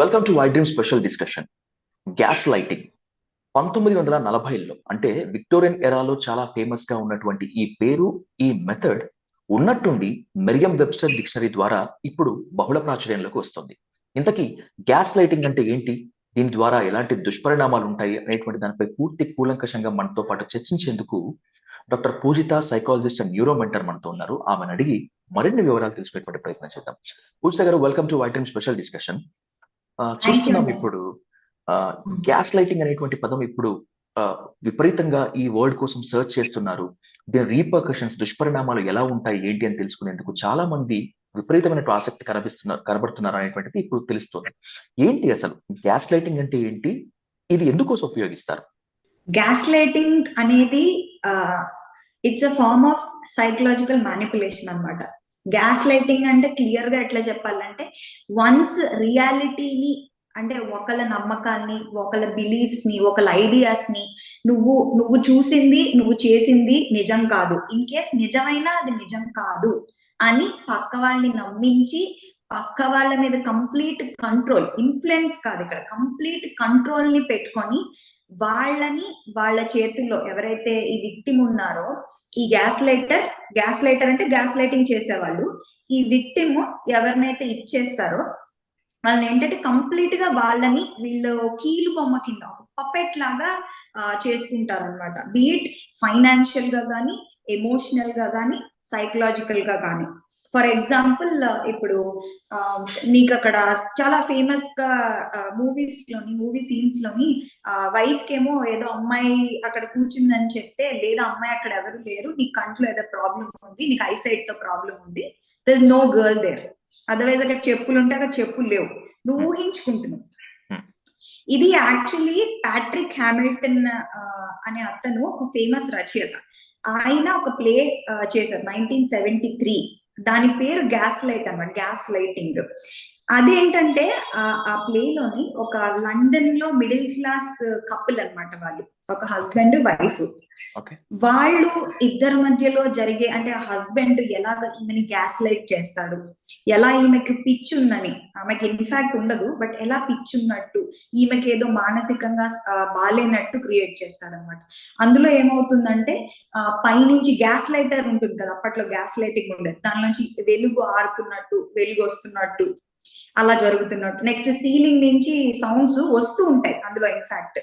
Welcome to why dream special discussion. Gas lighting 1940లో అంటే Victorian ఎరాలో చాలా ఫేమస్ గా ఉన్నటువంటి ఈ పేరు, ఈ మెథడ్ ఉన్నట్టుండి మెరియం వెబ్స్టర్ డిక్షనరీ ద్వారా ఇప్పుడు బహుళ ప్రాచుర్యంలోకి వస్తుంది. ఇంతకీ గ్యాస్ లైటింగ్ అంటే ఏంటి, దీని ద్వారా ఎలాంటి దుష్పరిణామాలు ఉంటాయి అనేటువంటి దానిపై పూర్తి కూలంకషంగా మనతో పాటు చర్చించేందుకు doctor Poojitha, psychologist and neuro mentor మనతో ఉన్నారు. ఆమెను అడిగి మరిన్ని వివరాలు తెలుసుకునేటువంటి ప్రయత్నం చేద్దాం. పూజిత గారు, welcome to why dream special discussion. చూస్తున్నాం ఇప్పుడు గ్యాస్ లైటింగ్ అనేటువంటి పదం ఇప్పుడు విపరీతంగా ఈ వర్డ్ కోసం సర్చ్ చేస్తున్నారు. దీని రీపర్కషన్స్, దుష్పరిణామాలు ఎలా ఉంటాయి ఏంటి అని తెలుసుకునేందుకు చాలా మంది విపరీతమైన ఆసక్తి కనబడుతున్నారు అనేటువంటిది ఇప్పుడు తెలుస్తుంది. ఏంటి అసలు గ్యాస్ లైటింగ్ అంటే ఏంటి, ఇది ఎందుకోసం ఉపయోగిస్తారు? గ్యాస్ లైటింగ్ అనేది it's a form of psychological manipulation అన్నమాట. గ్యాస్ లైటింగ్ అంటే క్లియర్ గా ఎట్లా చెప్పాలంటే, వన్స్ రియాలిటీని అంటే ఒకళ్ళ నమ్మకాల్ని, ఒకళ్ళ బిలీఫ్స్ ని, ఒకళ్ళ ఐడియాస్ ని నువ్వు చూసింది, నువ్వు చేసింది నిజం కాదు, ఇన్ కేస్ నిజమైనా అది నిజం కాదు అని పక్క వాళ్ళని నమ్మించి, పక్క వాళ్ళ మీద కంప్లీట్ కంట్రోల్, ఇన్ఫ్లుయెన్స్ కాదు ఇక్కడ, కంప్లీట్ కంట్రోల్ ని పెట్టుకొని వాళ్ళని వాళ్ళ చేతుల్లో ఎవరైతే ఈ విక్టిమ్ ఉన్నారో, ఈ గ్యాస్ లైటర్ అంటే గ్యాస్ లైటింగ్ చేసేవాళ్ళు, ఈ విక్టిమ్ ఎవరినైతే ఇచ్చేస్తారో వాళ్ళని ఏంటంటే కంప్లీట్ గా వాళ్ళని వీళ్ళు కీలు బొమ్మ కింద పపెట్ లాగా చేసుకుంటారు అనమాట. బీట్ ఫైనాన్షియల్ గా కానీ, ఎమోషనల్ గా కానీ, సైకలాజికల్ గా కానీ. ఫర్ ఎగ్జాంపుల్, ఇప్పుడు నీకు అక్కడ చాలా ఫేమస్ గా మూవీ సీన్స్ లోని వైఫ్ కేమో ఏదో అమ్మాయి అక్కడ కూర్చుందని చెప్తే, లేదా అమ్మాయి అక్కడ ఎవరు లేరు, నీ కంట్లో ఏదో ప్రాబ్లం ఉంది, నీకు ఐసైట్ తో ప్రాబ్లం ఉంది, there is no girl there, otherwise అక్కడ చెప్పులు ఉంటే అక్కడ చెప్పులు లేవు, నువ్వు ఊహించుకుంటున్నావు. ఇది యాక్చువల్లీ ప్యాట్రిక్ హ్యామిల్టన్ అనే అతను ఒక ఫేమస్ రచయిత. ఆయన ఒక ప్లే చేశారు 1973. దాని పేరు గ్యాస్ లైట్ అన్నమాట, గ్యాస్ లైటింగ్. అదేంటంటే ఆ ప్లేలోని ఒక లండన్ లో మిడిల్ క్లాస్ కపుల్ అన్నమాట. వాళ్ళు ఒక హస్బెండ్ వైఫ్. వాళ్ళు ఇద్దరి మధ్యలో జరిగే, అంటే ఆ హస్బెండ్ ఎలాగ ఈమెని గ్యాస్ లైట్ చేస్తాడు, ఎలా ఈమెకి పిచ్ ఉందని, ఆమెకి ఇన్ఫాక్ట్ ఉండదు బట్ ఎలా పిచ్ ఉన్నట్టు, ఈమెకి ఏదో మానసికంగా బాలేనట్టు క్రియేట్ చేస్తాడు అనమాట. అందులో ఏమవుతుందంటే పైనుంచి గ్యాస్ లైటర్ ఉంటుంది కదా, అప్పట్లో గ్యాస్ లైటింగ్ ఉండేది, దాని నుంచి వెలుగు ఆరుతున్నట్టు, వెలుగు వస్తున్నట్టు, అలా జరుగుతున్నట్టు. నెక్స్ట్ సీలింగ్ నుంచి సౌండ్స్ వస్తూ ఉంటాయి అందులో, ఇన్ఫాక్ట్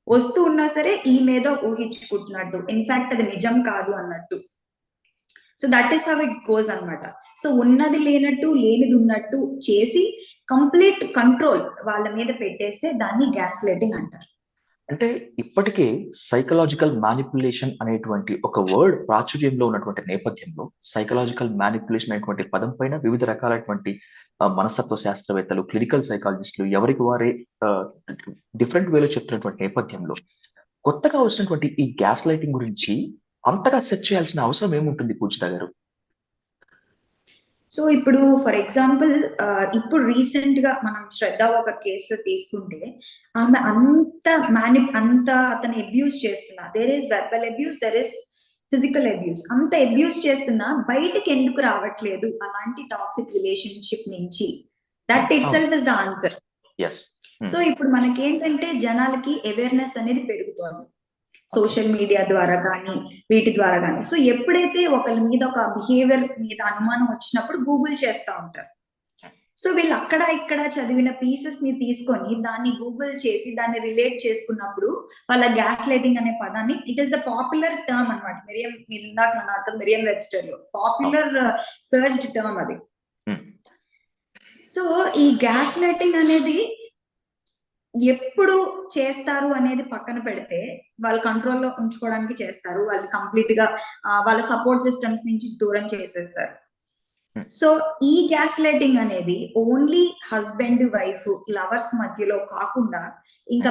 వస్తూ ఉన్నా సరే ఈ మీద ఊహించుకుంటున్నట్టు, ఇన్ఫాక్ట్ అది నిజం కాదు అన్నట్టు. So that is how it goes అన్నమాట. సో ఉన్నది లేనట్టు, లేనిది ఉన్నట్టు చేసి కంప్లీట్ కంట్రోల్ వాళ్ళ మీద పెట్టేస్తే దాన్ని గ్యాస్ లైటింగ్ అంటారు. అంటే ఇప్పటికే సైకలాజికల్ మ్యానిపులేషన్ అనేటువంటి ఒక వర్డ్ ప్రాచుర్యంలో ఉన్నటువంటి నేపథ్యంలో, సైకలాజికల్ మ్యానిపులేషన్ అనేటువంటి పదం పైన వివిధ రకాలైనటువంటి మనస్తత్వ శాస్త్రవేత్తలు, క్లినికల్ సైకాలజిస్టులు ఎవరికి వారే డిఫరెంట్ వేలో చెప్తున్నటువంటి నేపథ్యంలో, కొత్తగా వచ్చినటువంటి ఈ గ్యాస్ లైటింగ్ గురించి అంతగా సెర్చ్ చేయాల్సిన అవసరం ఏముంటుంది పూజిత గారు? సో ఇప్పుడు ఫర్ ఎగ్జాంపుల్, ఇప్పుడు రీసెంట్ గా మనం శ్రద్ధ ఒక కేసులో తీసుకుంటే, ఆమె అంత అతను అబ్యూస్ చేస్తున్నా, there is verbal abuse, there is physical abuse, అంత అబ్యూస్ చేస్తున్నా బయటికి ఎందుకు రావట్లేదు అలాంటి టాక్సిక్ రిలేషన్షిప్ నుంచి? That itself is the answer. So ఇప్పుడు మనకి ఏంటంటే జనాలకి అవేర్నెస్ అనేది పెరుగుతోంది సోషల్ మీడియా ద్వారా కానీ, వీటి ద్వారా కానీ. సో ఎప్పుడైతే ఒకరి మీద ఒక బిహేవియర్ మీద అనుమానం వచ్చినప్పుడు గూగుల్ చేస్తూ ఉంటారు. సో వీళ్ళు అక్కడ ఇక్కడ చదివిన పీసెస్ ని తీసుకొని దాన్ని గూగుల్ చేసి దాన్ని రిలేట్ చేసుకున్నప్పుడు వాళ్ళ గ్యాస్ లైటింగ్ అనే పదాన్ని, it is the popular term అనమాట. మెరియం వెబ్స్టర్ లో పాపులర్ సర్చ్డ్ టర్మ్ అది. సో ఈ గ్యాస్ లైటింగ్ అనేది ఎప్పుడు చేస్తారు అనేది పక్కన పెడితే, వాళ్ళు కంట్రోల్లో ఉంచుకోవడానికి చేస్తారు, వాళ్ళు కంప్లీట్ గా వాళ్ళ సపోర్ట్ సిస్టమ్స్ నుంచి దూరం చేసేస్తారు. సో ఈ గ్యాస్ లైటింగ్ అనేది ఓన్లీ హస్బెండ్ వైఫ్ లవర్స్ మధ్యలో కాకుండా ఇంకా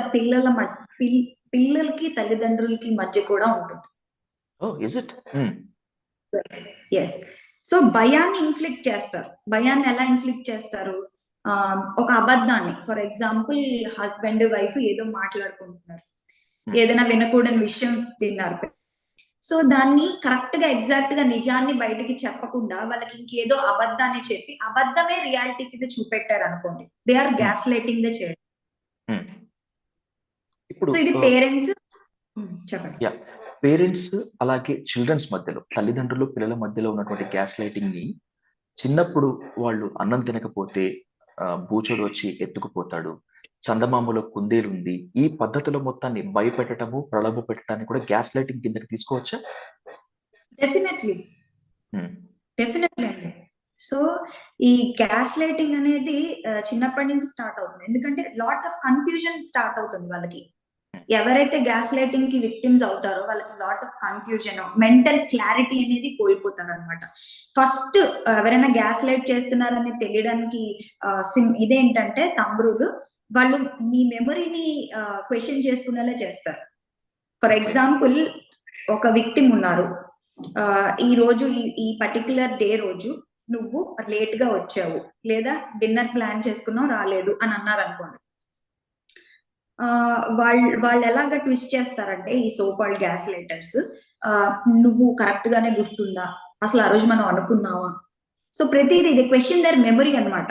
పిల్లలకి తల్లిదండ్రులకి మధ్య కూడా ఉంటుంది. సో భయాన్ని ఇన్ఫ్లిక్ట్ చేస్తారు. భయాన్ని ఎలా ఇన్ఫ్లిక్ట్ చేస్తారు? ఒక అబద్ధాన్ని, ఫర్ ఎగ్జాంపుల్ హస్బెండ్ వైఫ్ ఏదో మాట్లాడుకుంటున్నారు, ఏదైనా వినకూడని విషయం విన్నారు, సో దాన్ని కరెక్ట్ గా ఎగ్జాక్ట్ గా నిజాన్ని బయటికి చెప్పకుండా వాళ్ళకి ఇంకేదో అబద్ధాన్ని చెప్పి అబద్ధమే రియాలిటీ కింద చూపెట్టారు అనుకోండి, they are gaslighting the child. ఇప్పుడు సో ఇది పేరెంట్స్ చెప్పండి. పేరెంట్స్ అలాగే చిల్డ్రన్స్ మధ్యలో, తల్లిదండ్రులు పిల్లల మధ్యలో ఉన్నటువంటి గ్యాస్ లైటింగ్ ని చిన్నప్పుడు వాళ్ళు అన్నం తినకపోతే బూచోడు వచ్చి ఎత్తుకుపోతాడు, చందమామలో కుందేలు ఉంది, ఈ పద్ధతిలో మొత్తాన్ని భయపెట్టడము ప్రలోభ పెట్టడానికి కూడా గ్యాస్ లైటింగ్ కిందకి తీసుకోవచ్చా? డెఫినెట్లీ అండి. సో ఈ గ్యాస్ లైటింగ్ అనేది చిన్నప్పటి నుంచి స్టార్ట్ అవుతుంది, ఎందుకంటే లాట్స్ ఆఫ్ కన్ఫ్యూజన్ స్టార్ట్ అవుతుంది వాళ్ళకి. ఎవరైతే గ్యాస్ లైటింగ్ కి విక్టిమ్స్ అవుతారో వాళ్ళకి lots of confusion, mental clarity అనేది కోల్పోతారు అనమాట. ఫస్ట్ ఎవరైనా గ్యాస్ లైట్ చేస్తున్నారని తెలియడానికి ఇదేంటంటే తమ్ముడు వాళ్ళు మీ మెమరీని క్వశ్చన్ చేసుకునేలా చేస్తారు. ఫర్ ఎగ్జాంపుల్, ఒక విక్టిమ్ ఉన్నారు, ఈ రోజు ఈ పర్టికులర్ డే రోజు నువ్వు లేట్ గా వచ్చావు లేదా డిన్నర్ ప్లాన్ చేసుకున్నావు రాలేదు అని అన్నారు అనుకోండి. వాళ్ళు ఎలాగ ట్విస్ట్ చేస్తారంటే ఈ సో కాల్డ్ గ్యాస్ లైటర్స్, నువ్వు కరెక్ట్ గానే గుర్తుందా, అసలు ఆ రోజు మనం అనుకున్నావా? సో ప్రతిదీ ఇది క్వశ్చన్ దర్ మెమరీ అనమాట.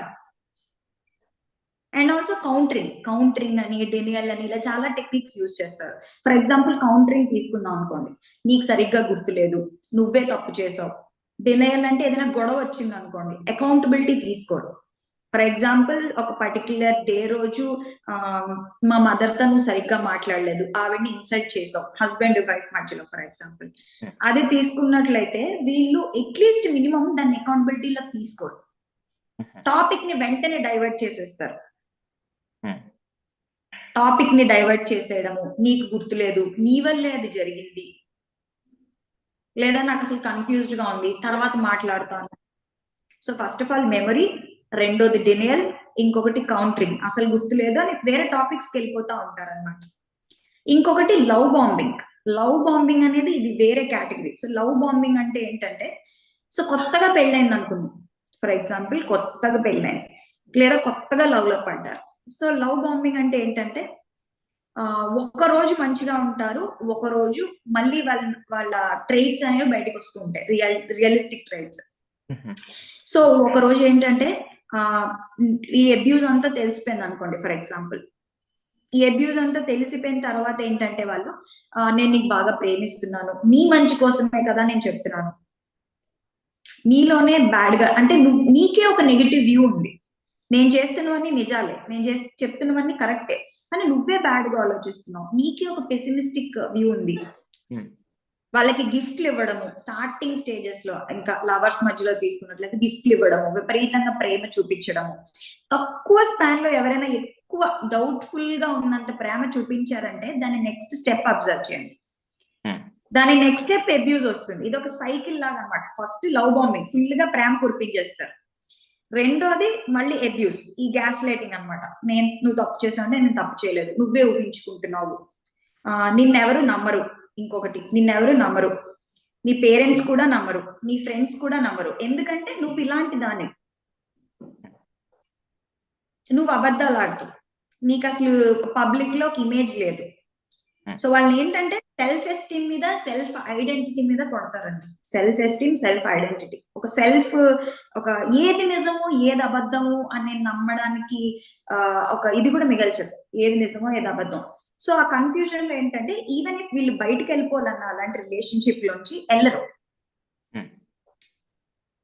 అండ్ ఆల్సో కౌంటరింగ్ అని, డెనియల్ అని, ఇలా చాలా టెక్నిక్స్ యూజ్ చేస్తారు. ఫర్ ఎగ్జాంపుల్ కౌంటరింగ్ తీసుకుందాం అనుకోండి, నీకు సరిగ్గా గుర్తులేదు, నువ్వే తప్పు చేసావు. డెనియల్ అంటే ఏదైనా గొడవ వచ్చింది అనుకోండి, అకౌంటబిలిటీ తీసుకోరు. ఫర్ ఎగ్జాంపుల్, ఒక పర్టిక్యులర్ డే రోజు మా మదర్ తో నువ్వు సరిగ్గా మాట్లాడలేదు, ఆవిడ్ని ఇన్సల్ట్ చేసావు, హస్బెండ్ వైఫ్ మధ్యలో ఫర్ ఎగ్జాంపుల్, అది తీసుకున్నట్లయితే వీళ్ళు అట్లీస్ట్ మినిమం దాన్ని అకౌంటబిలిటీలో తీసుకోరు. టాపిక్ ని వెంటనే డైవర్ట్ చేసేస్తారు. టాపిక్ ని డైవర్ట్ చేసేయడము, నీకు గుర్తులేదు, నీ వల్లే అది జరిగింది, లేదా నాకు అసలు కన్ఫ్యూజ్డ్ గా ఉంది, తర్వాత మాట్లాడుతాను. So first of all memory, రెండోది డినియల్, ఇంకొకటి కౌంటరింగ్, అసలు గుర్తులేదు అని వేరే టాపిక్స్ కి వెళ్ళిపోతా ఉంటారు అనమాట. ఇంకొకటి లవ్ బాంబింగ్ అనేది ఇది వేరే కేటగిరీ. సో లవ్ బాంబింగ్ అంటే ఏంటంటే, సో కొత్తగా పెళ్ళైంది అనుకున్నాం, ఫర్ ఎగ్జాంపుల్ కొత్తగా పెళ్ళైంది లేదా కొత్తగా లవ్ లో పడ్డారు. సో లవ్ బాంబింగ్ అంటే ఏంటంటే, ఒక్క రోజు మంచిగా ఉంటారు, ఒక రోజు మళ్ళీ వాళ్ళ ట్రైట్స్ అనేవి బయటకు వస్తూ ఉంటాయి, రియలిస్టిక్ ట్రైట్స్. సో ఒక రోజు ఏంటంటే ఈ అబ్యూజ్ అంతా తెలిసిపోయింది అనుకోండి, ఫర్ ఎగ్జాంపుల్ ఈ అబ్యూజ్ అంతా తెలిసిపోయిన తర్వాత ఏంటంటే వాళ్ళు, నేను నీకు బాగా ప్రేమిస్తున్నాను, నీ మంచి కోసమే కదా నేను చెప్తున్నాను, నీలోనే బ్యాడ్ గా అంటే నీకే ఒక నెగిటివ్ వ్యూ ఉంది, నేను చేస్తున్నవన్నీ నిజాలే, నేను చెప్తున్నవన్నీ కరెక్టే, కానీ నువ్వే బ్యాడ్ గా ఆలోచిస్తున్నావు, నీకే ఒక పెసిమిస్టిక్ వ్యూ ఉంది. వాళ్ళకి గిఫ్ట్లు ఇవ్వడము, స్టార్టింగ్ స్టేజెస్ లో ఇంకా లవర్స్ మధ్యలో తీసుకున్నట్లయితే గిఫ్ట్లు ఇవ్వడము, విపరీతంగా ప్రేమ చూపించడము. తక్కువ స్పాన్ లో ఎవరైనా ఎక్కువ డౌట్ఫుల్ గా ఉన్నంత ప్రేమ చూపించారంటే దాని నెక్స్ట్ స్టెప్ అబ్జర్వ్ చేయండి. దాని నెక్స్ట్ స్టెప్ అబ్యూజ్ వస్తుంది. ఇది ఒక సైకిల్ లాగా అనమాట. ఫస్ట్ లవ్ బాంబింగ్, ఫుల్ గా ప్రేమ కురిపించేస్తారు. రెండోది మళ్ళీ అబ్యూస్, ఈ గ్యాస్ లైటింగ్ అనమాట. నువ్వు తప్పు చేసావు అంటే నేను తప్పు చేయలేదు, నువ్వే ఊహించుకుంటున్నావు, నిన్నెవరు నమ్మరు, ఇంకొకటి నిన్నెవరు నమ్మరు, నీ పేరెంట్స్ కూడా నమ్మరు, నీ ఫ్రెండ్స్ కూడా నమ్మరు, ఎందుకంటే నువ్వు ఇలాంటి దాన్ని, నువ్వు అబద్ధాలు ఆడుతావు, నీకు అసలు పబ్లిక్ లో ఒక ఇమేజ్ లేదు. సో వాళ్ళు ఏంటంటే సెల్ఫ్ ఎస్టీమ్ మీద, సెల్ఫ్ ఐడెంటిటీ మీద కొడతారండి. సెల్ఫ్ ఎస్టీమ్, సెల్ఫ్ ఐడెంటిటీ, ఒక ఏది నిజము ఏది అబద్ధము అని నమ్మడానికి ఒక ఇది కూడా మిగల్చదు, ఏది నిజమో ఏది అబద్ధం. సో ఆ కన్ఫ్యూజన్ లో ఏంటంటే, ఈవెన్ ఇఫ్ వీళ్ళు బయటకు వెళ్ళిపోవాలన్నా అలాంటి రిలేషన్షిప్ లోంచి వెళ్ళరు.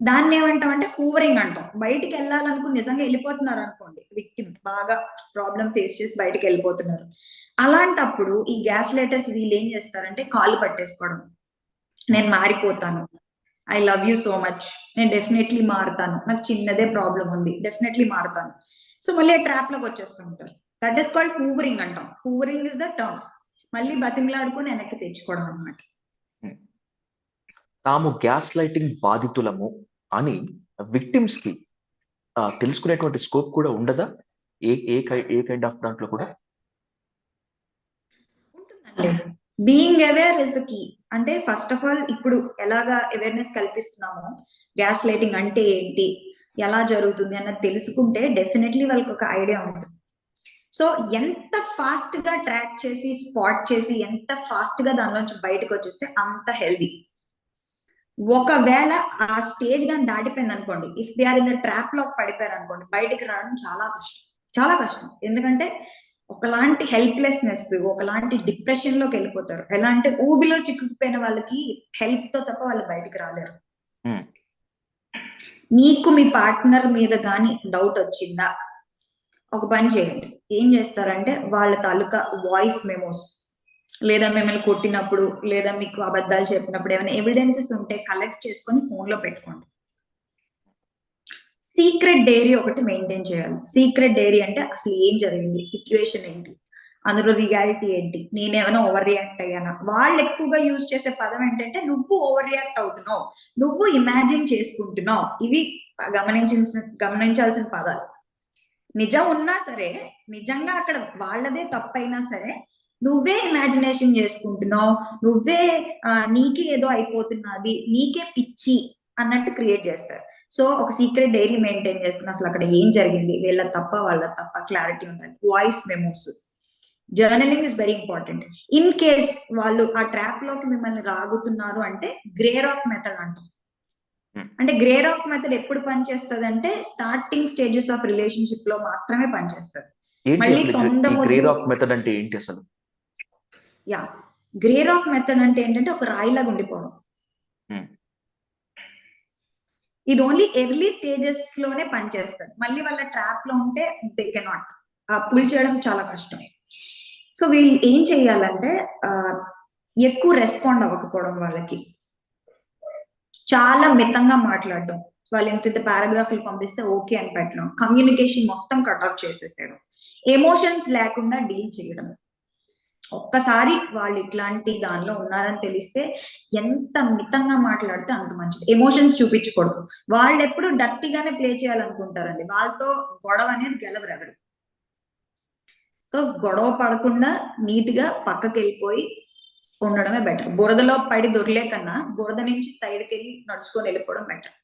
దాన్ని ఏమంటామంటే హూవరింగ్ అంటాం. బయటికి వెళ్ళాలనుకుని నిజంగా వెళ్ళిపోతున్నారు అనుకోండి, విక్టిమ్ బాగా ప్రాబ్లం ఫేస్ చేసి బయటకు వెళ్ళిపోతున్నారు, అలాంటప్పుడు ఈ గ్యాస్ లైటర్స్ వీళ్ళు ఏం చేస్తారంటే కాళ్ళు పట్టేసుకోవడం, నేను మారిపోతాను, I love you so much, నేను డెఫినెట్లీ మారుతాను, నాకు చిన్నదే ప్రాబ్లం ఉంది, డెఫినెట్లీ మారుతాను. సో మళ్ళీ ట్రాప్ లోకి వచ్చేస్తుంటారు. దట్ ఈస్ కాల్డ్ హూవరింగ్ అంటాం. Hoovering is the term. మళ్ళీ బతిమలాడుకొని వెనక్కి తెచ్చుకోవడం అన్నమాట. తాము గ్యాస్ లైటింగ్ బాధితులము అని విక్టిమ్స్ కి తెలుసుకునేటువంటి స్కోప్ కూడా ఉండదా? ఏ కైండ్ ఆఫ్ దాంట్లో కూడా ఉంటుందండి. Being aware is the key. అంటే ఫస్ట్ ఆఫ్ ఆల్ ఇప్పుడు ఎలాగా అవేర్నెస్ కల్పిస్తున్నామో, గ్యాస్ లైటింగ్ అంటే ఏంటి, ఎలా జరుగుతుంది అన్నది తెలుసుకుంటే డెఫినెట్లీ వాళ్ళకి ఒక ఐడియా ఉంటుంది. సో ఎంత ఫాస్ట్ గా ట్రాక్ చేసి స్పాట్ చేసి ఎంత ఫాస్ట్ గా దాని నుంచి బయటకు వచ్చేస్తే అంత హెల్దీ. ఒకవేళ ఆ స్టేజ్ కానీ దాటిపోయింది అనుకోండి, if they are in the trap లో పడిపోయారు అనుకోండి, బయటికి రావడం చాలా కష్టం, చాలా కష్టం. ఎందుకంటే ఒకలాంటి హెల్ప్లెస్నెస్, ఒకలాంటి డిప్రెషన్ లోకి వెళ్ళిపోతారు. ఎలా అంటే ఊబిలో చిక్కుకుపోయిన వాళ్ళకి హెల్ప్ తో తప్ప వాళ్ళు బయటికి రాలేరు. మీకు మీ పార్ట్నర్ మీద కానీ డౌట్ వచ్చిందా, ఒక పని చేయండి. ఏం చేస్తారంటే వాళ్ళ తాలూకా వాయిస్ మెమోస్, లేదా మిమ్మల్ని కొట్టినప్పుడు, లేదా మీకు అబద్ధాలు చెప్పినప్పుడు ఏమైనా ఎవిడెన్సెస్ ఉంటే కలెక్ట్ చేసుకొని ఫోన్ లో పెట్టుకోండి. సీక్రెట్ డైరీ ఒకటి మెయింటైన్ చేయాలి. సీక్రెట్ డైరీ అంటే అసలు ఏం జరిగింది, సిచ్యువేషన్ ఏంటి, అందులో రియాలిటీ ఏంటి, నేనేమైనా ఓవర్ రియాక్ట్ అయ్యానా. వాళ్ళు ఎక్కువగా యూజ్ చేసే పదం ఏంటంటే నువ్వు ఓవర్ రియాక్ట్ అవుతున్నావు, నువ్వు ఇమాజిన్ చేసుకుంటున్నావు. ఇవి గమనించాల్సిన పదాలు. నిజం ఉన్నా సరే, నిజంగా అక్కడ వాళ్ళదే తప్పైనా సరే, నువ్వే ఇమాజినేషన్ చేసుకుంటున్నావు, నువ్వే నీకే ఏదో అయిపోతున్నది, నీకే పిచ్చి అన్నట్టు క్రియేట్ చేస్తారు. సో ఒక సీక్రెట్ డైరీ మెయింటైన్ చేస్తున్నా, అసలు అక్కడ ఏం జరిగింది, వీళ్ళ తప్ప వాళ్ళ తప్ప క్లారిటీ ఉండాలి. Voice memos, journaling is very important. In case వాళ్ళు ఆ ట్రాప్ లోకి మిమ్మల్ని రాగుతున్నారు అంటే గ్రే రాక్ మెథడ్ అంటాం. అంటే గ్రే రాక్ మెథడ్ ఎప్పుడు పనిచేస్తుంది అంటే స్టార్టింగ్ స్టేజెస్ ఆఫ్ రిలేషన్షిప్ లో మాత్రమే పనిచేస్తుంది. మళ్ళీ గ్రే రాక్ మెథడ్ అంటే ఏంటి అసలు? యా, గ్రే రాక్ మెథడ్ అంటే ఏంటంటే ఒక రాయిలాగా ఉండిపోవడం. ఇది ఓన్లీ ఎర్లీ స్టేజెస్ లోనే పనిచేస్తుంది. మళ్ళీ వాళ్ళ ట్రాప్ లో ఉంటే దే కెనాట్, పుల్ చేయడం చాలా కష్టం. సో వీళ్ళు ఏం చేయాలంటే ఎక్కువ రెస్పాండ్ అవ్వకపోవడం, వాళ్ళకి చాలా మితంగా మాట్లాడడం, వాళ్ళు ఇంత పారాగ్రాఫ్లు పంపిస్తే ఓకే అని పెట్టడం, కమ్యూనికేషన్ మొత్తం కట్ ఆఫ్ చేసేసారు, ఎమోషన్స్ లేకుండా డీల్ చేయడం. ఒక్కసారి వాళ్ళు ఇట్లాంటి దానిలో ఉన్నారని తెలిస్తే ఎంత మితంగా మాట్లాడితే అంత మంచిది. ఎమోషన్స్ చూపించకూడదు. వాళ్ళు ఎప్పుడు డర్టీగానే ప్లే చేయాలనుకుంటారండి. వాళ్ళతో గొడవ అనేది గెలవరు ఎవరు. సో గొడవ పడకుండా నీట్ గా పక్కకి వెళ్ళిపోయి ఉండడమే బెటర్. బురదలో పడి దొరలే కన్నా బురద నుంచి సైడ్కి వెళ్ళి నడుచుకొని వెళ్ళిపోవడం బెటర్.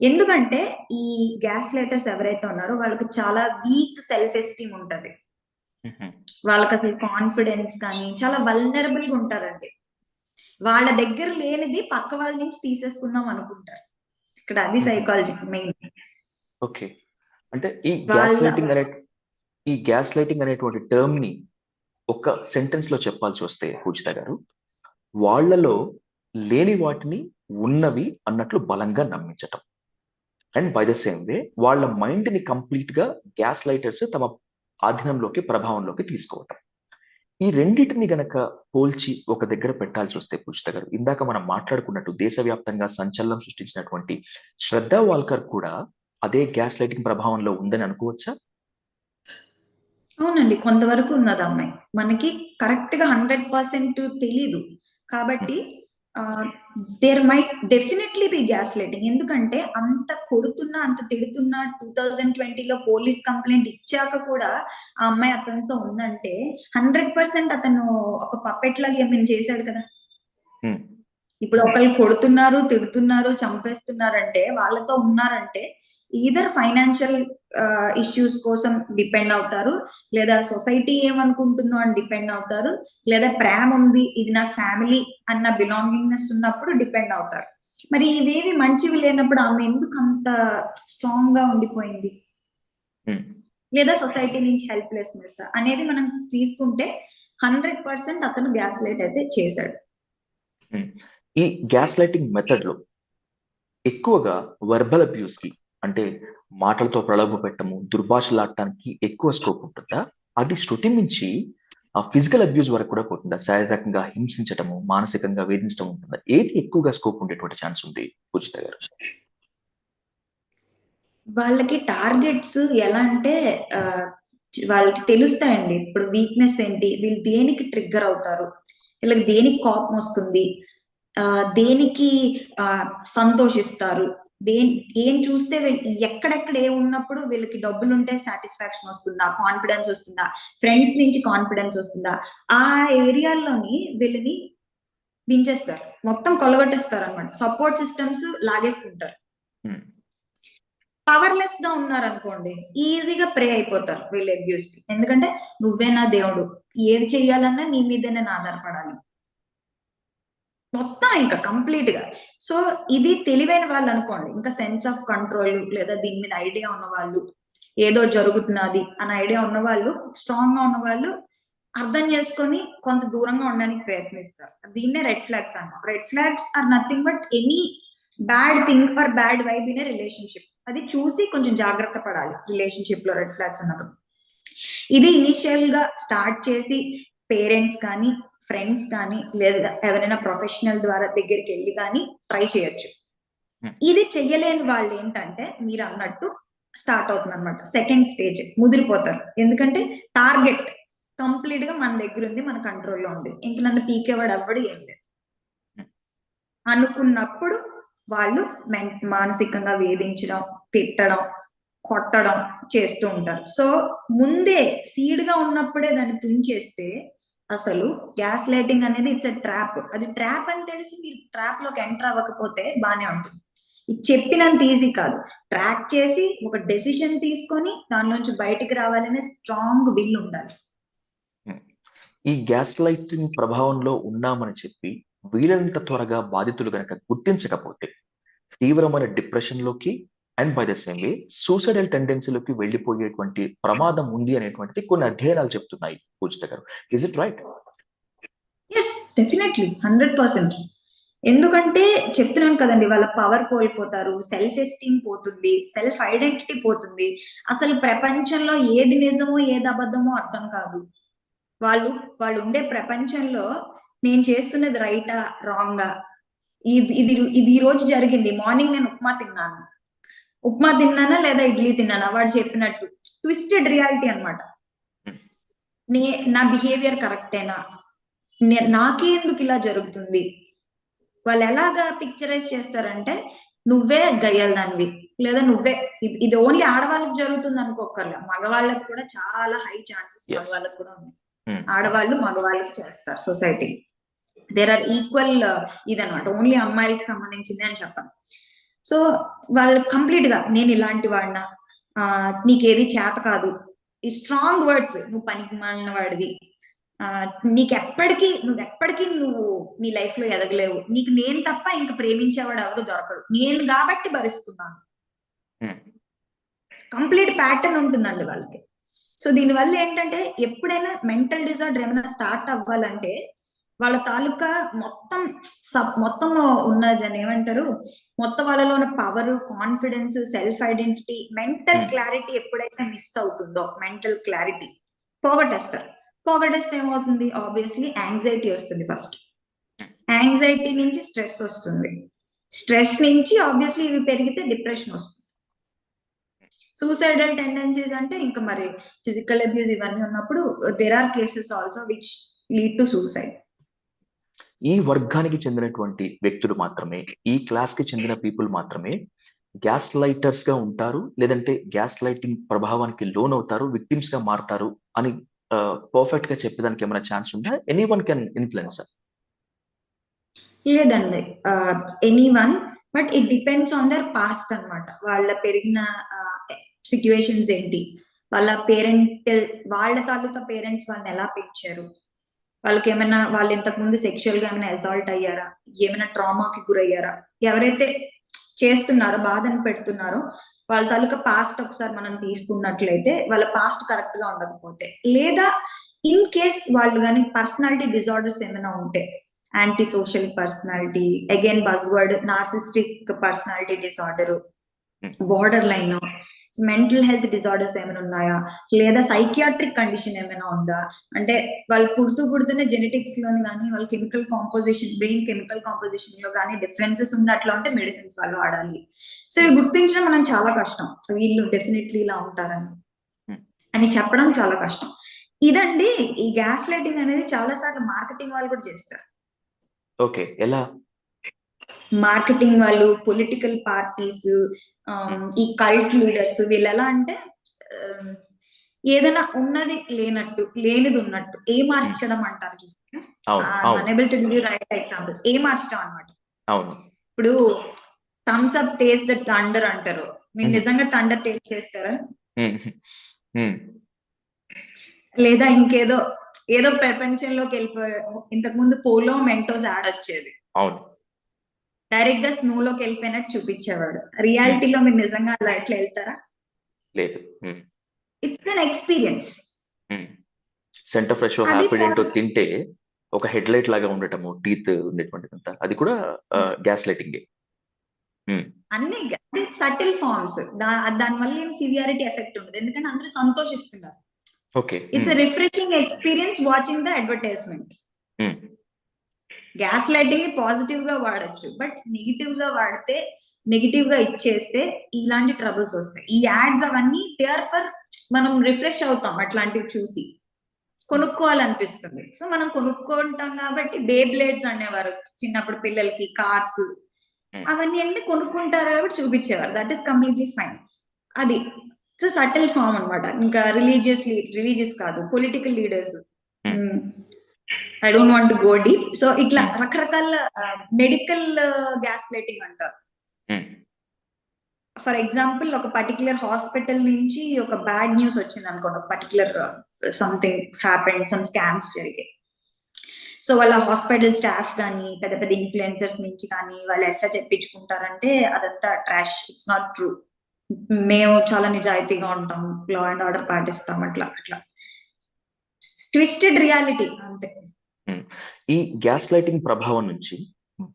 ఎందుకంటే ఈ గ్యాస్ లైటర్స్ ఎవరైతే ఉన్నారో వాళ్ళకి చాలా వీక్ సెల్ఫ్ ఎస్టీమ్ ఉంటది. వాళ్ళకి అసలు కాన్ఫిడెన్స్ కానీ చాలా వల్నరబుల్ గా ఉంటారండి. వాళ్ళ దగ్గర లేనిది పక్క వాళ్ళ నుంచి తీసేసుకుందాం అనుకుంటారు. ఇక్కడ అది సైకాలజీ మెయిన్. ఓకే, అంటే ఈ గ్యాస్ లైటింగ్ అనేటువంటి టర్మ్ ని ఒక సెంటెన్స్ లో చెప్పాల్సి వస్తే పూజిత గారు, వాళ్లలో లేని వాటిని ఉన్నవి అన్నట్లు బలంగా నమ్మించటం, and by the same way వాళ్ళ మైండ్ ని కంప్లీట్ గా గ్యాస్ లైటర్స్ తమ ఆధీనంలోకి, ప్రభావంలోకి తీసుకోవటం. ఈ రెండింటిని గనక పోల్చి ఒక దగ్గర పెట్టాల్సి వస్తే పూజిత గారు, ఇందాక మనం మాట్లాడుకున్నట్టు దేశవ్యాప్తంగా సంచలనం సృష్టించినటువంటి శ్రద్ధా వాల్కర్ కూడా అదే గ్యాస్ లైటింగ్ ప్రభావంలో ఉందని అనుకోవచ్చా? అవునండి, కొంతవరకు ఉన్నది అమ్మాయి. మనకి కరెక్ట్ గా 100% తెలీదు కాబట్టి there might definitely be gaslighting. ఎందుకంటే అంత కొడుతున్నా, అంత తిడుతున్నా, 2020లో పోలీస్ కంప్లైంట్ ఇచ్చాక కూడా ఆ అమ్మాయి అతనితో ఉందంటే 100% అతను ఒక పప్పెట్ లాగా ఏమైనా చేశాడు కదా. ఇప్పుడు ఒకళ్ళు కొడుతున్నారు, తిడుతున్నారు, చంపేస్తున్నారంటే వాళ్ళతో ఉన్నారంటే ఈదర్ ఫైనాన్షియల్ ఇష్యూస్ కోసం డిపెండ్ అవుతారు, లేదా సొసైటీ ఏమనుకుంటుందో అని డిపెండ్ అవుతారు, లేదా ప్రేమ ఉంది, ఇది నా ఫ్యామిలీ అన్న బిలాంగింగ్నెస్ ఉన్నప్పుడు డిపెండ్ అవుతారు. మరి ఇవేవి మంచివి లేనప్పుడు ఆమె ఎందుకు అంత స్ట్రాంగ్ గా ఉండిపోయింది? లేదా సొసైటీ నుంచి హెల్ప్లెస్నెస్ అనేది మనం తీసుకుంటే 100% అతను గ్యాస్ లైట్ అయితే చేశాడు. ఈ గ్యాస్ లైటింగ్ మెథడ్ లో ఎక్కువగా వర్బల్ అబ్యూస్ కి, అంటే మాటలతో ప్రలోభ పెట్టము, దుర్భాషలాడటానికి ఎక్కువ స్కోప్ ఉంటుందా? అది శృతి మించి ఫిజికల్ అబ్యూస్ వరకు కూడా పోతుందా? శారీరకంగా హింసించటము, మానసికంగా వేధించడం ఉంటుందా? ఏది ఎక్కువగా స్కోప్ ఉండేటువంటి ఛాన్స్ ఉంది పూజిత గారు? వాళ్ళకి టార్గెట్స్ ఎలా అంటే వాళ్ళకి తెలుస్తాయండి. ఇప్పుడు వీక్నెస్ ఏంటి, వీళ్ళు దేనికి ట్రిగ్గర్ అవుతారు, వీళ్ళకి దేనికి కోపం వస్తుంది, దేనికి సంతోషిస్తారు, ఏం చూస్తే ఎక్కడెక్కడ ఏ ఉన్నప్పుడు వీళ్ళకి డబ్బులు ఉంటే సాటిస్ఫాక్షన్ వస్తుందా, కాన్ఫిడెన్స్ వస్తుందా, ఫ్రెండ్స్ నుంచి కాన్ఫిడెన్స్ వస్తుందా, ఆ ఏరియాల్లోని వీళ్ళని దించేస్తారు, మొత్తం కొలగొట్టేస్తారు అనమాట. Support systems లాగేసుకుంటారు. పవర్లెస్ గా ఉన్నారనుకోండి, ఈజీగా ప్రే అయిపోతారు వీళ్ళు అబ్యూస్ కి. ఎందుకంటే నువ్వే నా దేవుడు, ఏది చెయ్యాలన్నా నీ మీదే నేను ఆధారపడాలి మొత్తం ఇంకా కంప్లీట్ గా. సో ఇది తెలివైన వాళ్ళు అనుకోండి, ఇంకా సెన్స్ ఆఫ్ కంట్రోల్ లేదా దీని మీద ఐడియా ఉన్న వాళ్ళు, ఏదో జరుగుతున్నది అనే ఐడియా ఉన్న వాళ్ళు, స్ట్రాంగ్ గా ఉన్న వాళ్ళు అర్థం చేసుకొని కొంత దూరంగా ఉండడానికి ప్రయత్నిస్తారు. దీన్నే రెడ్ ఫ్లాగ్స్ అన్నాం. Red flags are nothing but any bad thing or bad vibe in a relationship. అది చూసి కొంచెం జాగ్రత్త పడాలి రిలేషన్షిప్ లో రెడ్ ఫ్లాగ్స్ అన్నప్పుడు. ఇది ఇనిషియల్ గా స్టార్ట్ చేసి పేరెంట్స్ కానీ ఫ్రెండ్స్ కానీ లేదా ఎవరైనా ప్రొఫెషనల్ ద్వారా దగ్గరికి వెళ్ళి కానీ ట్రై చేయొచ్చు. ఇది చెయ్యలేని వాళ్ళు ఏంటంటే మీరు అన్నట్టు స్టార్ట్ అవుతుంది అనమాట సెకండ్ స్టేజ్, ముదిరిపోతారు. ఎందుకంటే టార్గెట్ కంప్లీట్ గా మన దగ్గర ఉంది, మన కంట్రోల్లో ఉంది, ఇంక నన్ను పీకేవాడు అవ్వడు ఏం లేదు అనుకున్నప్పుడు వాళ్ళు మానసికంగా వేధించడం, తిట్టడం, కొట్టడం చేస్తూ ఉంటారు. సో ముందే సీడ్ గా ఉన్నప్పుడే దాన్ని తుంచేస్తే అసలు గ్యాస్ లైటింగ్ అనేది ఇట్స్ ఎ ట్రాప్. అది ట్రాప్ అని తెలిసి మీరు ట్రాప్ లోకి ఎంటర్ అవ్వకపోతే బానే ఉంటుంది. ఇది చెప్పినంత ఈజీ కాదు. ట్రాక్ చేసి ఒక డెసిషన్ తీసుకొని దానిలోంచి బయటికి రావాలనే స్ట్రాంగ్ విల్ ఉండాలి. ఈ గ్యాస్ లైటింగ్ ప్రభావంలో ఉన్నామని చెప్పి వీలైనంత త్వరగా బాధితులు గనక గుర్తించకపోతే తీవ్రమైన డిప్రెషన్ లోకి and by the same way suicidal టెండెన్సీలోకి వెళ్ళిపోయేటువంటి ప్రమాదం ఉంది అనేటువంటిది కొన్ని అధ్యయనాలు చెప్తున్నాయి. పూజిత గారు, is it right? Yes, definitely 100%. ఎందుకంటే చెప్తున్నాను కదండి, వాళ్ళ పవర్ కోల్పోతారు, సెల్ఫ్ ఎస్టీమ్ పోతుంది, సెల్ఫ్ ఐడెంటిటీ పోతుంది, అసలు ప్రపంచంలో ఏది నిజమో ఏది అబద్ధమో అర్థం కాదు. వాళ్ళు ఉండే ప్రపంచంలో నేను చేస్తున్నది రైటా రాంగా, ఇది ఈ రోజు జరిగింది. మార్నింగ్ నేను ఉప్మా తిన్నానా లేదా ఇడ్లీ తిన్నానా, వాడు చెప్పినట్టు ట్విస్టెడ్ రియాలిటీ అనమాట. నా బిహేవియర్ కరెక్టేనా, నాకే ఎందుకు ఇలా జరుగుతుంది. వాళ్ళు ఎలాగా పిక్చరైజ్ చేస్తారంటే నువ్వే గయ్యాలదానివి, లేదా నువ్వే, ఇది ఓన్లీ ఆడవాళ్ళకి జరుగుతుంది అనుకోకర్లా, మగవాళ్ళకి కూడా చాలా హై ఛాన్సెస్ మగవాళ్ళకి కూడా ఉన్నాయి. ఆడవాళ్ళు మగవాళ్ళకి చేస్తారు సొసైటీ. దేర్ ఆర్ ఈక్వల్ ఇదనమాట, ఓన్లీ అమ్మాయిలకి సంబంధించింది అని చెప్పాను. సో వాళ్ళు కంప్లీట్ గా నేను ఇలాంటి వాడినా, నీకేది చేత కాదు, ఈ స్ట్రాంగ్ వర్డ్స్, నువ్వు పనికి మాలిన వాడివి, నువ్వెప్పటికీ నీ లైఫ్ లో ఎదగలేవు, నీకు నేను తప్ప ఇంక ప్రేమించేవాడు ఎవరు దొరకడు, నేను కాబట్టి భరిస్తున్నాను. కంప్లీట్ ప్యాటర్న్ ఉంటుందండి వాళ్ళకి. సో దీనివల్ల ఏంటంటే ఎప్పుడైనా మెంటల్ డిజార్డర్ ఏమైనా స్టార్ట్ అవ్వాలంటే వాళ్ళ తాలూకా మొత్తం ఉన్నదని ఏమంటారు, మొత్తం వాళ్ళలో ఉన్న power, confidence, self identity, mental clarity ఎప్పుడైతే మిస్ అవుతుందో, మెంటల్ క్లారిటీ పోగొట్టేస్తే ఏమవుతుంది, ఆబ్వియస్లీ యాంగ్జైటీ వస్తుంది. ఫస్ట్ యాంగ్జైటీ నుంచి స్ట్రెస్ వస్తుంది, స్ట్రెస్ నుంచి ఆబ్వియస్లీ ఇవి పెరిగితే డిప్రెషన్ వస్తుంది. సూసైడల్ టెండెన్సీస్ అంటే ఇంకా మరి ఫిజికల్ అబ్యూస్ ఇవన్నీ ఉన్నప్పుడు there are cases also which lead to suicide. ఈ వర్గానికి చెందినటువంటి వ్యక్తులు మాత్రమే, ఈ క్లాస్ కి చెందిన పీపుల్ మాత్రమే గ్యాస్ లైటర్స్ గా ఉంటారు, లేదంటే గ్యాస్ లైటింగ్ ప్రభావానికి లోన్ అవుతారు, విక్టిమ్స్ గా మారుతారు అని పర్ఫెక్ట్ గా చెప్పేదానికి ఏమైనా ఛాన్స్ ఉందా? Anyone can influence? లేదండి, anyone, but it depends on their past అన్నమాట. వాళ్ళ పెరిగిన సిచ్యువేషన్స్ ఏంటి, వాళ్ళ తాలూకా పేరెంట్స్ వాళ్ళని ఎలా పెంచారు, వాళ్ళకి ఏమైనా, వాళ్ళు ఇంతకు ముందు సెక్షువల్ గా ఏమైనా అసాల్ట్ అయ్యారా, ఏమైనా ట్రామాకి గురయ్యారా, ఎవరైతే చేస్తున్నారో బాధను పెడుతున్నారో వాళ్ళ తాలూకా పాస్ట్ ఒకసారి మనం తీసుకున్నట్లయితే, వాళ్ళ పాస్ట్ కరెక్ట్ గా ఉండకపోతే, లేదా ఇన్ కేస్ వాళ్ళు కానీ పర్సనాలిటీ డిజార్డర్స్ ఏమైనా ఉంటే, anti social personality, again buzzword narcissistic personality disorder, border line, mental health disorders ఏమైనా ఉన్నాయా, లేదా సైకియాట్రిక్ కండిషన్ ఏమైనా ఉందా, అంటే వాళ్ళు పుడుతూనే జెనెటిక్స్ లోని కానీ వాళ్ళ chemical composition, brain chemical composition లో కానీ డిఫరెన్సెస్ ఉన్నట్లు ఉంటే మెడిసిన్స్ వాళ్ళు వాడాలి. సో ఇవి గుర్తించడం మనం చాలా కష్టం, వీళ్ళు డెఫినెట్లీ ఇలా ఉంటారని చెప్పడం చాలా కష్టం. ఇదండి ఈ గ్యాస్ లైటింగ్ అనేది చాలా సార్లు మార్కెటింగ్ వాళ్ళు కూడా చేస్తారు. ఓకే, ఎలా? మార్కెటింగ్ వాళ్ళు, పొలిటికల్ పార్టీస్, ఈ కల్ట్ లీడర్స్, వీళ్ళు ఎలా అంటే ఏదైనా ఉన్నది లేనట్టు, లేనిది ఉన్నట్టు ఏ మార్చడం అంటారు చూస్తే, unable to give right examples, ఏ మార్చడం అనమాట. అవును, ఇప్పుడు Thums Up taste the thunder అంటారు. మీరు నిజంగా థండర్ టేస్ట్ చేస్తారా? లేదా ఇంకేదో ఏదో ప్రపంచంలోకి వెళ్ళిపోయారు. ఇంతకు ముందు పోలో మెంటోస్ యాడ్ వచ్చేది, అవును డైరెక్ట్ గా స్నో లోకి వెళ్ళిపోయినట్టు చూపించేవాడు. రియాలిటీలో మీరు నిజంగా అలా ఎట్లా వెళ్తారా? లేదు. It's an experience. Centre fresh అది హ్యాపీ ఏంటో తింటే ఒక హెడ్ లైట్ లాగా ఉండటము, టీత్ ఉండేటువంటిదంతా, అది కూడా గ్యాస్ లైటింగ్. అన్ని సటిల్ ఫార్మ్స్. దాని వల్ల ఏం సివియారిటీ ఎఫెక్ట్ ఉండదు, ఎందుకంటే అందరూ సంతోషిస్తున్నారు. Okay. It's refreshing experience watching the advertisement. Gas lighting positive గా వాడచ్చు, బట్ నెగిటివ్ గా వాడితే, నెగిటివ్ గా ఇచ్చేస్తే ఇలాంటి ట్రబుల్స్ వస్తాయి. ఈ యాడ్స్ అవన్నీ దే ఆర్ ఫర్ మనం రిఫ్రెష్ అవుతాం అట్లాంటివి చూసి, కొనుక్కోవాలనిపిస్తుంది. సో మనం కొనుక్కుంటాం కాబట్టి బేబ్లేడ్స్ అనేవారు చిన్నప్పుడు పిల్లలకి, కార్స్ అవన్నీ అంటే కొనుక్కుంటారు కాబట్టి చూపించేవారు. That is completely fine. అది సో సటిల్ ఫామ్ అన్నమాట. ఇంకా రిలీజియస్ కాదు, political leaders, I don't want to go deep. So ఇట్లా రకరకాల మెడికల్ గ్యాస్ లైటింగ్ అంటారు. ఫర్ ఎగ్జాంపుల్, ఒక పర్టికులర్ హాస్పిటల్ నుంచి ఒక బ్యాడ్ న్యూస్ వచ్చింది అనుకోండి, ఒక particular something happened, some scams జరిగాయి. సో వాళ్ళ హాస్పిటల్ స్టాఫ్ కానీ పెద్ద పెద్ద ఇన్ఫ్లుయెన్సర్స్ నుంచి కానీ వాళ్ళు ఎట్లా చెప్పించుకుంటారంటే అదంతా ట్రాష్, ఇట్స్ నాట్ ట్రూ, మేము చాలా నిజాయితీగా ఉంటాం, లా అండ్ ఆర్డర్ పాటిస్తాం, అట్లా అట్లా ట్విస్టెడ్ రియాలిటీ అంతే. ఈ గ్యాస్ లైటింగ్ ప్రభావం నుంచి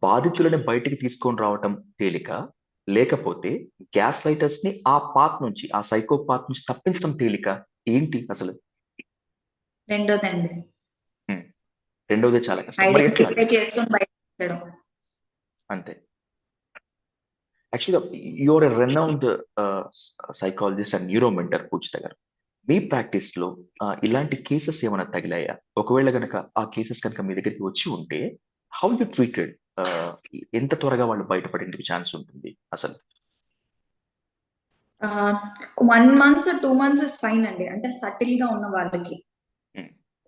బాధితులని బయటికి తీసుకొని రావటం తేలిక, లేకపోతే గ్యాస్ లైటర్స్ ని ఆ పాత్ నుంచి, ఆ సైకో పాత్ నుంచి తప్పించడం తేలిక? ఏంటి అసలు? రెండోదండి. రెండోదే చాలా కష్టం. మరి ఎట్లా? ఐడెంటిఫై చేసుకొని బయటకు వచ్చడం. అంతే. Actually your a renowned psychologist and neuro mentor Pujitha గారు. మీ ప్రాక్టీస్ లో ఇలాంటి కేసెస్ ఏమైనా తగిలాయా? ఒకవేళ గనక ఆ కేసెస్ కనుక మీ దగ్గరికి వచ్చి ఉంటే హౌ యు ట్రీటెడ్? ఎంత త్వరగా వాళ్ళు బయటపడేందుకు ఛాన్స్ ఉంటుంది అసలు? 1 month or 2 months is fine అండి. అంటే సటిల్ గా ఉన్న వాళ్ళకి,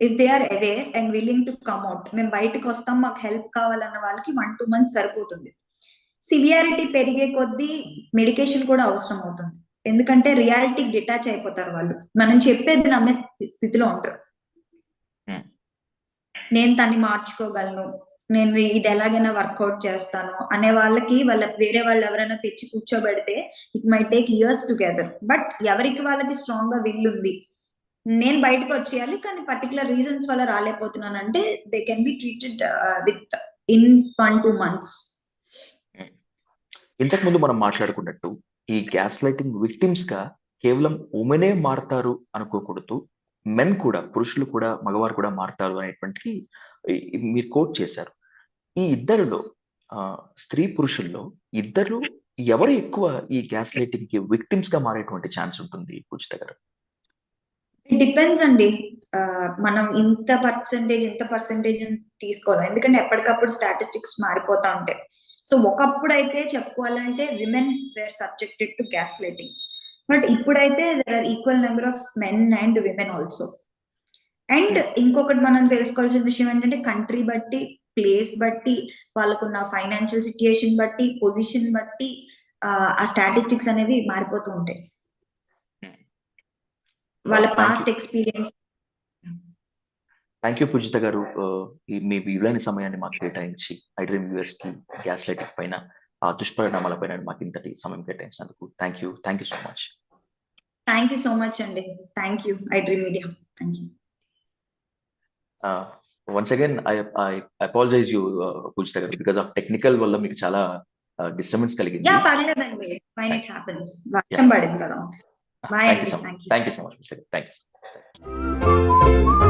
if they are aware and willing to come out, మేము బయటకు వస్తాం, మాకు హెల్ప్ కావాలన్న వాళ్ళకి 1-2 months సరిపోతుంది. సివియారిటీ పెరిగే కొద్దీ మెడికేషన్ కూడా అవసరం అవుతుంది, ఎందుకంటే రియాలిటీకి డిటాచ్ అయిపోతారు వాళ్ళు. మనం చెప్పేది నమ్మే స్థితిలో ఉంటారు. నేను తన్ని మార్చుకోగలను, నేను ఇది ఎలాగైనా వర్కౌట్ చేస్తాను అనే వాళ్ళకి, వేరే వాళ్ళు ఎవరైనా తెచ్చి కూర్చోబెడితే it may take years together. But ఎవరికి వాళ్ళకి స్ట్రాంగ్ గా విల్ ఉంది, నేను బయటకు వచ్చేయాలి కానీ పర్టికులర్ రీజన్స్ వల్ల రాలేకపోతున్నాను అంటే they can be treated with in 1-2 months. ఇంతకు ముందు మనం మాట్లాడుకున్నట్టు ఈ గ్యాస్ లైటింగ్ విక్టిమ్స్ గా కేవలం ఉమెనే మారతారు అనుకోకూడదు, మెన్ కూడా, పురుషులు కూడా, మగవారు కూడా మారతారు అనేటువంటి మీరు కోట్ చేశారు. ఈ ఇద్దరిలో స్త్రీ పురుషుల్లో ఇద్దరు ఎవరు ఎక్కువ ఈ గ్యాస్ లైటింగ్ కి విక్టిమ్స్ గా మారేటువంటి ఛాన్స్ ఉంటుంది పూజిత గారు? ఇట్ డిపెండ్స్ అండి. మనం ఇంత పర్సెంటేజ్ తీసుకోవాలి, ఎందుకంటే ఎప్పటికప్పుడు స్టాటిస్టిక్స్ మారిపోతా ఉంటాయి. సో ఒకప్పుడు అయితే చెప్పుకోవాలంటే women were subjected to gas lighting, but ఇప్పుడైతే there are equal number of men and women also. And ఇంకొకటి మనం తెలుసుకోవాల్సిన విషయం ఏంటంటే కంట్రీ బట్టి, ప్లేస్ బట్టి, వాళ్ళకున్న ఫైనాన్షియల్ సిచ్యుయేషన్ బట్టి, పొజిషన్ బట్టి ఆ స్టాటిస్టిక్స్ అనేవి మారిపోతూ ఉంటాయి, వాళ్ళ past experience. Thank you Pujitha గారు, మీ విలువైన సమయాన్ని మాకు కేటాయించి ఐడ్రీమ్ యూఎస్ కి గ్యాస్ లైటింగ్ పైన, ఆ దుష్పరిణామాల పైన మాకు ఇంతటి సమయం కేటాయించినందుకు thank you so much. Thank you so much అండి. Thank you iDream media. Thank you. Once again I apologize you Pujitha గారు, బికాస్ ఆఫ్ టెక్నికల్ వల్ల మీకు చాలా డిస్టర్బెన్స్ కలిగింది. పర్లేదండి, ఫైన్, ఇట్ హ్యాపెన్స్. వర్షం పడింది కదా. బాయ్ అండి. Thank you so much. Thank you.